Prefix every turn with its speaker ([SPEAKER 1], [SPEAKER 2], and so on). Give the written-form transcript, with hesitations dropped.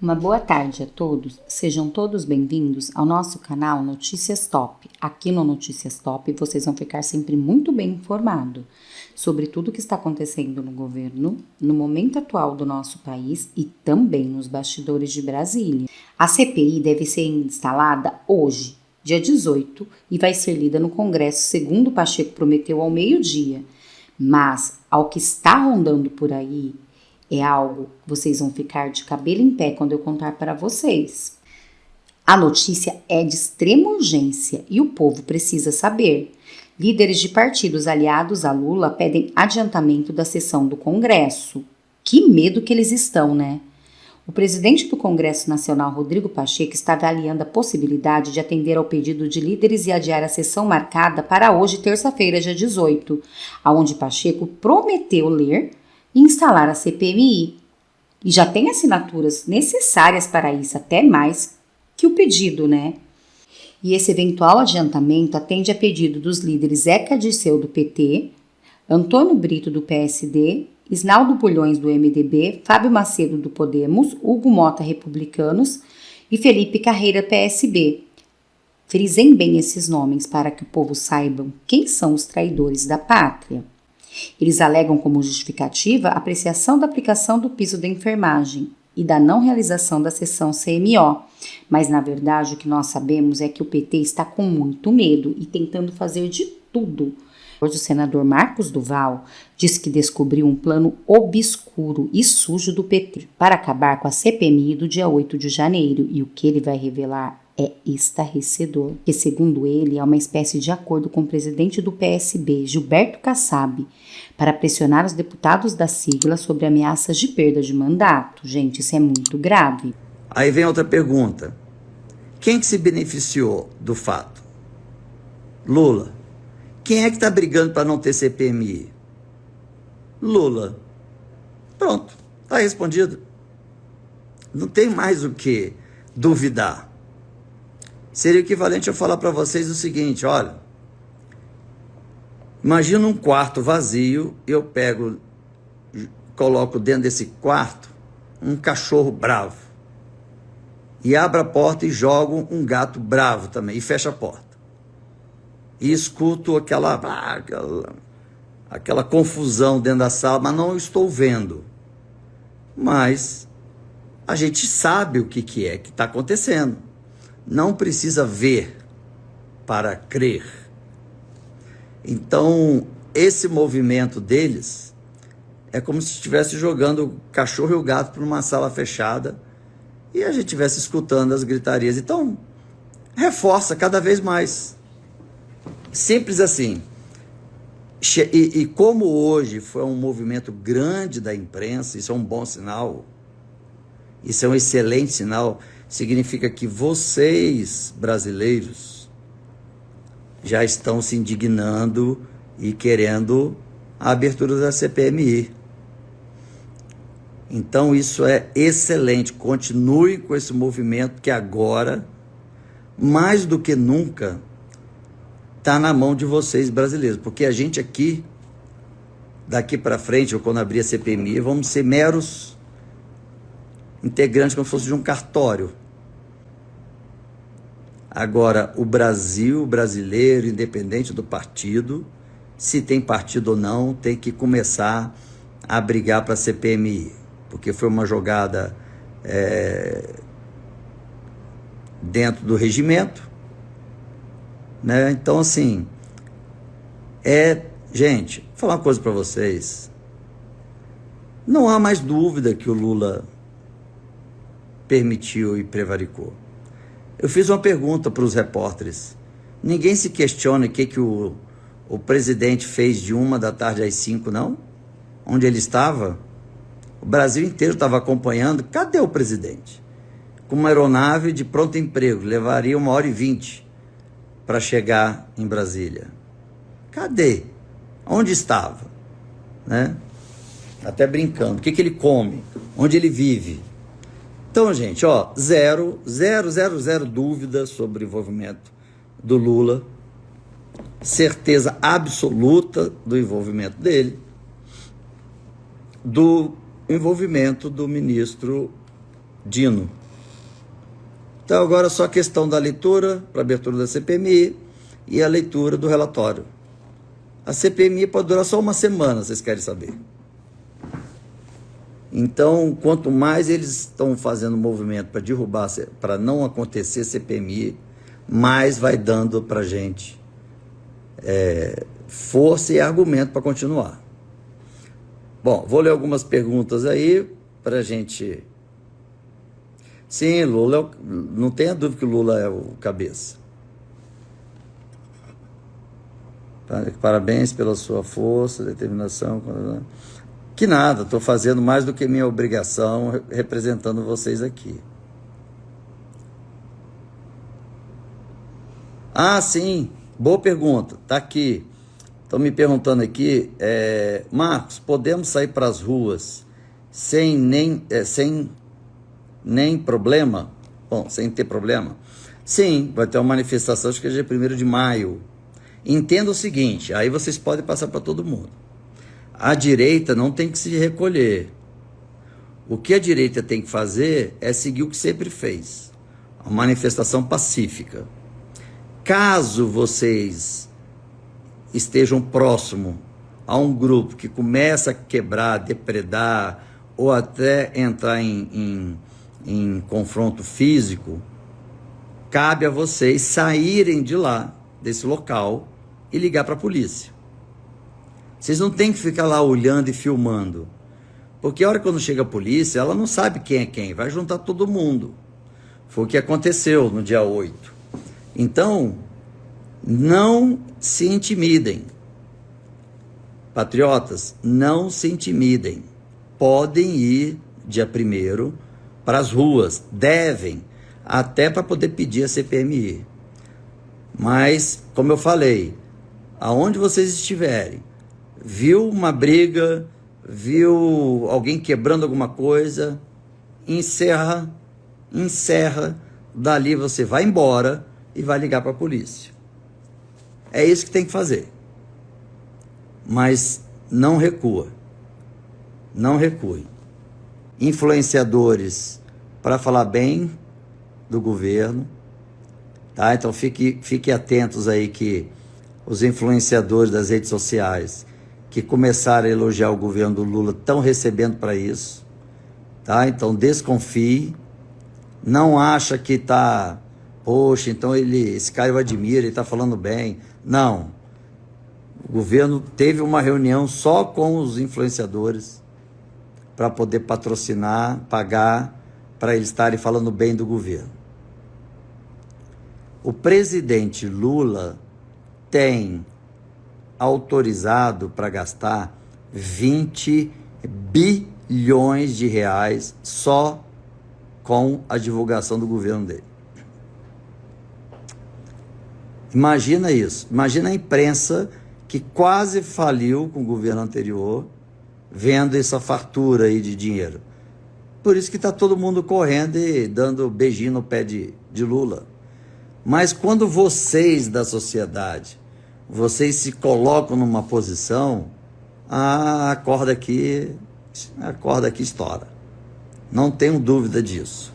[SPEAKER 1] Uma boa tarde a todos, sejam todos bem-vindos ao nosso canal Notícias Top. Aqui no Notícias Top vocês vão ficar sempre muito bem informados sobre tudo o que está acontecendo no governo, no momento atual do nosso país e também nos bastidores de Brasília. A CPI deve ser instalada hoje, dia 18, e vai ser lida no Congresso, segundo Pacheco prometeu, ao meio-dia. Mas, ao que está rondando por aí, é algo que vocês vão ficar de cabelo em pé quando eu contar para vocês. A notícia é de extrema urgência e o povo precisa saber. Líderes de partidos aliados a Lula pedem adiantamento da sessão do Congresso. Que medo que eles estão, né? O presidente do Congresso Nacional, Rodrigo Pacheco, está avaliando a possibilidade de atender ao pedido de líderes e adiar a sessão marcada para hoje, terça-feira, dia 18, aonde Pacheco prometeu ler e instalar a CPMI. E já tem assinaturas necessárias para isso, até mais que o pedido, né? E esse eventual adiantamento atende a pedido dos líderes Zeca Dirceu, do PT, Antônio Brito, do PSD, Isnaldo Bulhões, do MDB, Fábio Macedo, do Podemos, Hugo Mota, Republicanos e Felipe Carreira, PSB. Frisem bem esses nomes para que o povo saiba quem são os traidores da pátria. Eles alegam como justificativa a apreciação da aplicação do piso da enfermagem e da não realização da sessão CMO, mas na verdade o que nós sabemos é que o PT está com muito medo e tentando fazer de tudo. Hoje o senador Marcos Duval disse que descobriu um plano obscuro e sujo do PT para acabar com a CPMI do dia 8 de janeiro e o que ele vai revelar é estarrecedor, que segundo ele é uma espécie de acordo com o presidente do PSB, Gilberto Kassab, para pressionar os deputados da sigla sobre ameaças de perda de mandato. Gente, isso é muito grave.
[SPEAKER 2] Aí vem outra pergunta. Quem que se beneficiou do fato? Lula. Quem é que está brigando para não ter CPMI? Lula. Pronto, está respondido. Não tem mais o que duvidar. Seria o equivalente a eu falar para vocês o seguinte, olha, imagina um quarto vazio, eu coloco dentro desse quarto um cachorro bravo e abro a porta e jogo um gato bravo também e fecho a porta. E escuto aquela confusão dentro da sala, mas não estou vendo. Mas a gente sabe o que é que está acontecendo. Não precisa ver para crer. Então, esse movimento deles é como se estivesse jogando o cachorro e o gato para uma sala fechada e a gente estivesse escutando as gritarias. Então, reforça cada vez mais. Simples assim. E como hoje foi um movimento grande da imprensa, isso é um bom sinal, isso é um excelente sinal, significa que vocês, brasileiros, já estão se indignando e querendo a abertura da CPMI. Então isso é excelente, continue com esse movimento que agora, mais do que nunca, está na mão de vocês, brasileiros, porque a gente aqui, daqui para frente, ou quando abrir a CPMI, vamos ser meros integrantes como se fosse de um cartório. Agora, o Brasil, o brasileiro, independente do partido, se tem partido ou não, tem que começar a brigar para a CPMI, porque foi uma jogada dentro do regimento, né? Então, assim, gente, vou falar uma coisa para vocês. Não há mais dúvida que o Lula permitiu e prevaricou. Eu fiz uma pergunta para os repórteres. Ninguém se questiona o que o presidente fez de 13h às 5h, não? Onde ele estava? O Brasil inteiro estava acompanhando. Cadê o presidente? Com uma aeronave de pronto emprego, levaria 1h20 para chegar em Brasília. Cadê? Onde estava? Né? Até brincando. O que ele come? Onde ele vive? Então, gente, zero dúvida sobre o envolvimento do Lula, certeza absoluta do envolvimento dele, do envolvimento do ministro Dino. Então agora é só a questão da leitura para abertura da CPMI e a leitura do relatório. A CPMI pode durar só uma semana, vocês querem saber. Então, quanto mais eles estão fazendo movimento para derrubar, para não acontecer CPMI, mais vai dando para a gente força e argumento para continuar. Bom, vou ler algumas perguntas aí para a gente... Sim, Lula, não tenha dúvida que o Lula é o cabeça. Parabéns pela sua força, determinação. Que nada, estou fazendo mais do que minha obrigação representando vocês aqui. Ah, sim, boa pergunta, está aqui. Estão me perguntando aqui, Marcos, podemos sair para as ruas sem nem problema? Bom, sem ter problema? Sim, vai ter uma manifestação, acho que é dia 1º de maio. Entenda o seguinte, aí vocês podem passar para todo mundo. A direita não tem que se recolher. O que a direita tem que fazer é seguir o que sempre fez. Uma manifestação pacífica. Caso vocês estejam próximo a um grupo que começa a quebrar, depredar ou até entrar em confronto físico, cabe a vocês saírem de lá, desse local, e ligar para a polícia. Vocês não têm que ficar lá olhando e filmando, porque a hora quando chega a polícia, ela não sabe quem é quem, vai juntar todo mundo. Foi o que aconteceu no dia 8. Então, não se intimidem. Patriotas, não se intimidem. Podem ir dia 1º para as ruas, devem, até para poder pedir a CPMI. Mas, como eu falei, aonde vocês estiverem, viu uma briga, viu alguém quebrando alguma coisa, encerra, dali você vai embora e vai ligar para a polícia. É isso que tem que fazer. Mas não recua. Não recue. Influenciadores para falar bem do governo, tá? Então fique atentos aí que os influenciadores das redes sociais que começaram a elogiar o governo do Lula estão recebendo para isso, tá? Então desconfie, não acha que tá, poxa, então esse cara eu admiro, ele está falando bem. Não, o governo teve uma reunião só com os influenciadores para poder patrocinar, pagar, para eles estarem falando bem do governo. O presidente Lula tem autorizado para gastar 20 bilhões de reais só com a divulgação do governo dele. Imagina isso. Imagina a imprensa que quase faliu com o governo anterior, vendo essa fartura aí de dinheiro. Por isso que está todo mundo correndo e dando beijinho no pé de Lula. Mas quando vocês da sociedade, vocês se colocam numa posição, a corda aqui estoura. Não tenho dúvida disso.